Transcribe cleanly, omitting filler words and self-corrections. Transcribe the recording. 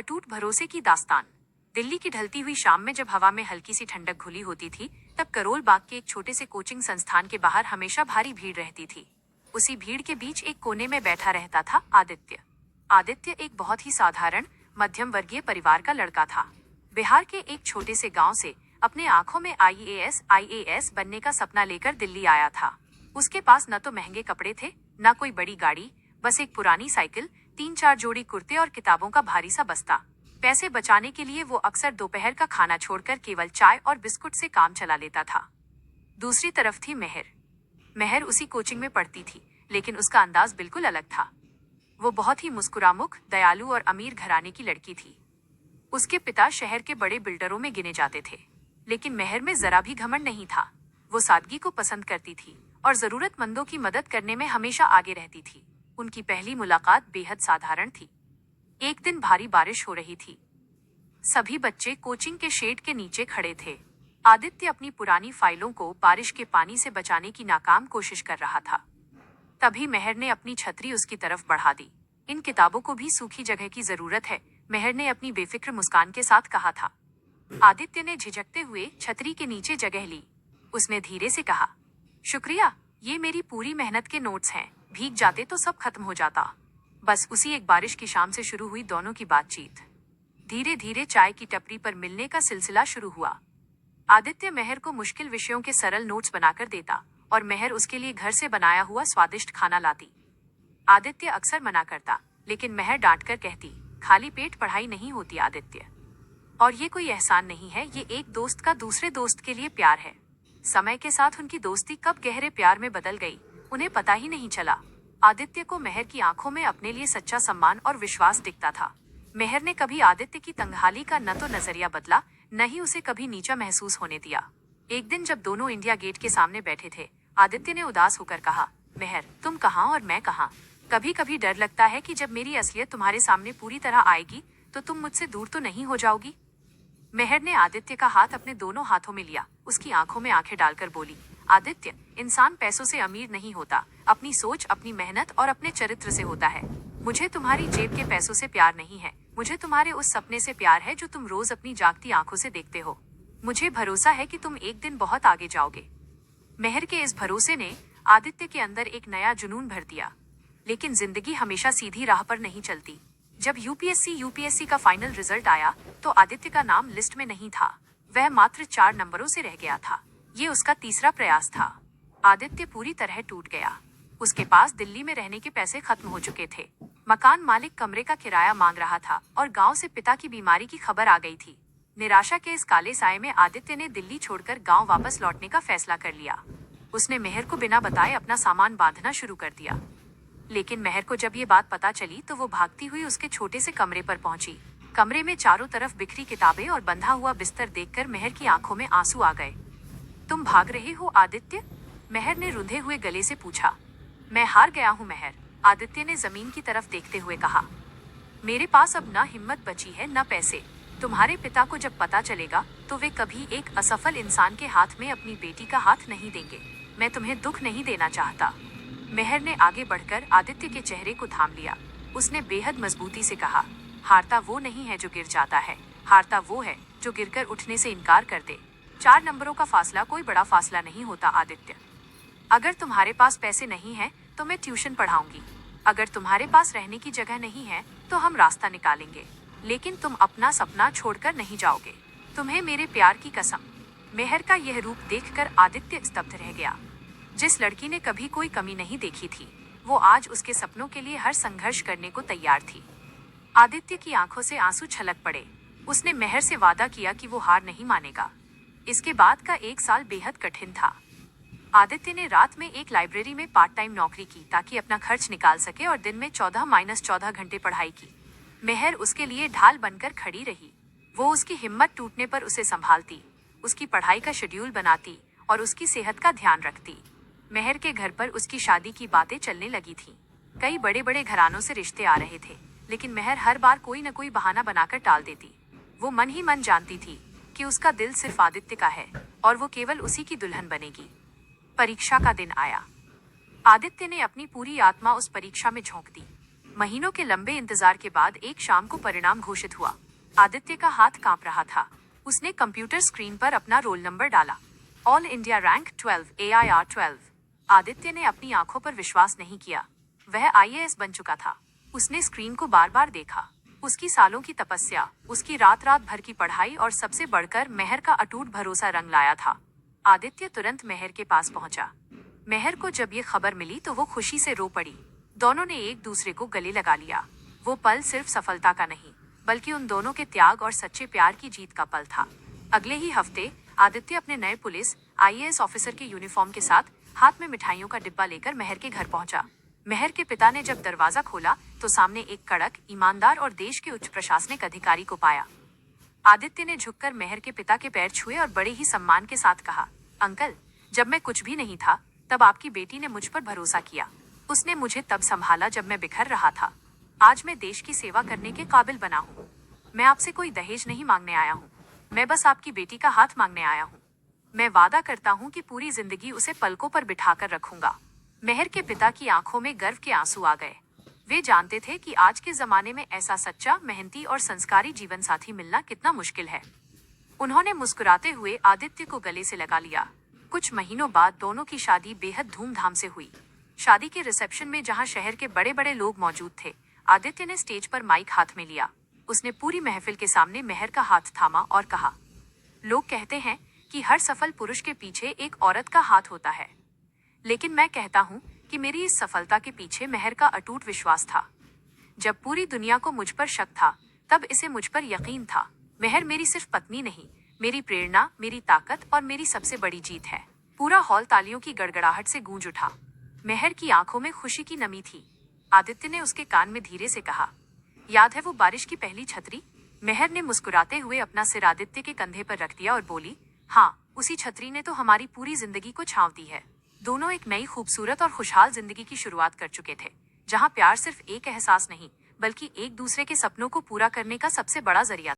अटूट भरोसे की दास्तान। दिल्ली की ढलती हुई शाम में जब हवा में हल्की सी ठंडक घुली होती थी, तब करोल बाग के एक छोटे से कोचिंग संस्थान के बाहर हमेशा भारी भीड़ रहती थी। उसी भीड़ के बीच एक कोने में बैठा रहता था आदित्य। आदित्य एक बहुत ही साधारण मध्यम वर्गीय परिवार का लड़का था। बिहार के एक छोटे से गांव से अपने आंखों में आईएएस बनने का सपना लेकर दिल्ली आया था। उसके पास न तो महंगे कपड़े थे, न कोई बड़ी गाड़ी, बस एक पुरानी साइकिल, 3-4 जोड़ी कुर्ते और किताबों का भारी सा बस्ता। पैसे बचाने के लिए वो अक्सर दोपहर का खाना छोड़कर केवल चाय और बिस्कुट से काम चला लेता था। दूसरी तरफ थी मेहर। मेहर उसी कोचिंग में पढ़ती थी, लेकिन उसका अंदाज बिल्कुल अलग था। वो बहुत ही मुस्कुरामुख, दयालु और अमीर घराने की लड़की थी। उसके पिता शहर के बड़े बिल्डरों में गिने जाते थे, लेकिन मेहर में जरा भी घमंड नहीं था। वो सादगी को पसंद करती थी और जरूरतमंदों की मदद करने में हमेशा आगे रहती थी। उनकी पहली मुलाकात बेहद साधारण थी। एक दिन भारी बारिश हो रही थी। सभी बच्चे कोचिंग के शेड के नीचे खड़े थे। आदित्य अपनी पुरानी फाइलों को बारिश के पानी से बचाने की नाकाम कोशिश कर रहा था। तभी मेहर ने अपनी छतरी उसकी तरफ बढ़ा दी। इन किताबों को भी सूखी जगह की जरूरत है, मेहर ने अपनी बेफिक्र मुस्कान के साथ कहा था। आदित्य ने झिझकते हुए छतरी के नीचे जगह ली। उसने धीरे से कहा, शुक्रिया, ये मेरी पूरी मेहनत के नोट्स हैं, भीग जाते तो सब खत्म हो जाता। बस उसी एक बारिश की शाम से शुरू हुई दोनों की बातचीत। धीरे धीरे चाय की टपरी पर मिलने का सिलसिला शुरू हुआ। आदित्य मेहर को मुश्किल विषयों के सरल नोट्स बनाकर देता और मेहर उसके लिए घर से बनाया हुआ स्वादिष्ट खाना लाती। आदित्य अक्सर मना करता, लेकिन मेहर डांट कर कहती, खाली पेट पढ़ाई नहीं होती आदित्य। और ये कोई एहसान नहीं है, ये एक दोस्त का दूसरे दोस्त के लिए प्यार है। समय के साथ उनकी दोस्ती कब गहरे प्यार में बदल गई, उन्हें पता ही नहीं चला। आदित्य को मेहर की आंखों में अपने लिए सच्चा सम्मान और विश्वास दिखता था। मेहर ने कभी आदित्य की तंगहाली का न तो नजरिया बदला, न ही उसे कभी नीचा महसूस होने दिया। एक दिन जब दोनों इंडिया गेट के सामने बैठे थे, आदित्य ने उदास होकर कहा, मेहर, तुम कहाँ और मैं कहाँ? कभी कभी डर लगता है कि जब मेरी असलियत तुम्हारे सामने पूरी तरह आएगी तो तुम मुझसे दूर तो नहीं हो जाओगी। मेहर ने आदित्य का हाथ अपने दोनों हाथों में लिया, उसकी आंखों में आंखें डालकर बोली, आदित्य, इंसान पैसों से अमीर नहीं होता, अपनी सोच, अपनी मेहनत और अपने चरित्र से होता है। मुझे तुम्हारी जेब के पैसों से प्यार नहीं है, मुझे तुम्हारे उस सपने से प्यार है जो तुम रोज अपनी जागती आंखों से देखते हो। मुझे भरोसा है कि तुम एक दिन बहुत आगे जाओगे। मेहर के इस भरोसे ने आदित्य के अंदर एक नया जुनून भर दिया। लेकिन जिंदगी हमेशा सीधी राह पर नहीं चलती। जब यूपीएससी का फाइनल रिजल्ट आया तो आदित्य का नाम लिस्ट में नहीं था। वह मात्र 4 नंबरों से रह गया था। ये उसका तीसरा प्रयास था। आदित्य पूरी तरह टूट गया। उसके पास दिल्ली में रहने के पैसे खत्म हो चुके थे। मकान मालिक कमरे का किराया मांग रहा था और गांव से पिता की बीमारी की खबर आ गई थी। निराशा के इस काले साए में आदित्य ने दिल्ली छोड़कर गांव वापस लौटने का फैसला कर लिया। उसने मेहर को बिना बताए अपना सामान बांधना शुरू कर दिया। लेकिन मेहर को जब ये बात पता चली तो वो भागती हुई उसके छोटे से कमरे पर पहुंची। कमरे में चारों तरफ बिखरी किताबें और बंधा हुआ बिस्तर देखकर मेहर की आंखों में आंसू आ गए। तुम भाग रहे हो आदित्य? मेहर ने रुंधे हुए गले से पूछा। मैं हार गया हूँ मेहर, आदित्य ने जमीन की तरफ देखते हुए कहा। मेरे पास अब ना हिम्मत बची है न पैसे। तुम्हारे पिता को जब पता चलेगा तो वे कभी एक असफल इंसान के हाथ में अपनी बेटी का हाथ नहीं देंगे। मैं तुम्हें दुख नहीं देना चाहता। मेहर ने आगे बढ़कर आदित्य के चेहरे को थाम लिया। उसने बेहद मजबूती से कहा, हारता वो नहीं है जो गिर जाता है, हारता वो है जो गिरकर उठने से इनकार कर दे। 4 नंबरों का फासला कोई बड़ा फासला नहीं होता आदित्य। अगर तुम्हारे पास पैसे नहीं है तो मैं ट्यूशन पढ़ाऊंगी। अगर तुम्हारे पास रहने की जगह नहीं है तो हम रास्ता निकालेंगे, लेकिन तुम अपना सपना छोड़कर नहीं जाओगे। तुम्हें मेरे प्यार की कसम। मेहर का यह रूप देखकर आदित्य स्तब्ध रह गया। जिस लड़की ने कभी कोई कमी नहीं देखी थी, वो आज उसके सपनों के लिए हर संघर्ष करने को तैयार थी। आदित्य की आंखों से आंसू छलक पड़े। उसने मेहर से वादा किया कि वो हार नहीं मानेगा। इसके बाद का 1 साल बेहद कठिन था। आदित्य ने रात में एक लाइब्रेरी में पार्ट टाइम नौकरी की ताकि अपना खर्च निकाल सके और दिन में 14-14 घंटे पढ़ाई की। मेहर उसके लिए ढाल बनकर खड़ी रही। वो उसकी हिम्मत टूटने पर उसे संभालती, उसकी पढ़ाई का शेड्यूल बनाती और उसकी सेहत का ध्यान रखती। मेहर के घर पर उसकी शादी की बातें चलने लगी थीं। कई बड़े बड़े घरानों से रिश्ते आ रहे थे, लेकिन मेहर हर बार कोई न कोई बहाना बनाकर टाल देती। वो मन ही मन जानती थी कि उसका दिल सिर्फ आदित्य का है और वो केवल उसी की दुल्हन बनेगी। परीक्षा का दिन आया। आदित्य ने अपनी पूरी आत्मा उस परीक्षा में झोंक दी। महीनों के लंबे इंतजार के बाद एक शाम को परिणाम घोषित हुआ। आदित्य का हाथ कांप रहा था। उसने कंप्यूटर स्क्रीन पर अपना रोल नंबर डाला। All India rank 12, AIR 12। Aditya ने अपनी आंखों पर विश्वास नहीं किया। वह IAS बन चुका था। उसने स्क्रीन को बार बार देखा। उसकी सालों की तपस्या, उसकी रात रात भर की पढ़ाई और सबसे बढ़कर मेहर का अटूट भरोसा रंग लाया था। आदित्य तुरंत मेहर के पास पहुंचा। मेहर को जब ये खबर मिली तो वो खुशी से रो पड़ी। दोनों ने एक दूसरे को गले लगा लिया। वो पल सिर्फ सफलता का नहीं, बल्कि उन दोनों के त्याग और सच्चे प्यार की जीत का पल था। अगले ही हफ्ते आदित्य अपने नए पुलिस IAS ऑफिसर के यूनिफॉर्म के साथ हाथ में मिठाइयों का डिब्बा लेकर मेहर के घर पहुंचा। मेहर के पिता ने जब दरवाजा खोला तो सामने एक कड़क, ईमानदार और देश के उच्च प्रशासनिक अधिकारी को पाया। आदित्य ने झुककर मेहर के पिता के पैर छुए और बड़े ही सम्मान के साथ कहा, अंकल, जब मैं कुछ भी नहीं था तब आपकी बेटी ने मुझ पर भरोसा किया। उसने मुझे तब संभाला जब मैं बिखर रहा था। आज मैं देश की सेवा करने के काबिल बना हूँ। मैं आपसे कोई दहेज नहीं मांगने आया हूँ। मैं बस आपकी बेटी का हाथ मांगने आया हूँ। मैं वादा करता हूँ कि पूरी जिंदगी उसे पलकों पर बिठाकर रखूंगा। मेहर के पिता की आंखों में गर्व के आंसू आ गए। वे जानते थे कि आज के जमाने में ऐसा सच्चा, मेहनती और संस्कारी जीवन साथी मिलना कितना मुश्किल है। उन्होंने मुस्कुराते हुए आदित्य को गले से लगा लिया। कुछ महीनों बाद दोनों की शादी बेहद धूमधाम से हुई। शादी के रिसेप्शन में जहां शहर के बड़े बड़े लोग मौजूद थे, आदित्य ने स्टेज पर माइक हाथ में लिया। उसने पूरी महफिल के सामने मेहर का हाथ थामा और कहा, लोग कहते हैं कि हर सफल पुरुष के पीछे एक औरत का हाथ होता है, लेकिन मैं कहता हूँ कि मेरी इस सफलता के पीछे मेहर का अटूट विश्वास था। जब पूरी दुनिया को मुझ पर शक था, तब इसे मुझ पर यकीन था। मेहर मेरी सिर्फ पत्नी नहीं, मेरी प्रेरणा, मेरी ताकत और मेरी सबसे बड़ी जीत है। पूरा हॉल तालियों की गड़गड़ाहट से गूंज उठा। मेहर की आंखों में खुशी की नमी थी। आदित्य ने उसके कान में धीरे से कहा, याद है वो बारिश की पहली छतरी? मेहर ने मुस्कुराते हुए अपना सिर आदित्य के कंधे पर रख दिया और बोली, हाँ, उसी छतरी ने तो हमारी पूरी जिंदगी को छांव दी है। दोनों एक नई, खूबसूरत और खुशहाल जिंदगी की शुरुआत कर चुके थे, जहाँ प्यार सिर्फ एक एहसास नहीं, बल्कि एक दूसरे के सपनों को पूरा करने का सबसे बड़ा जरिया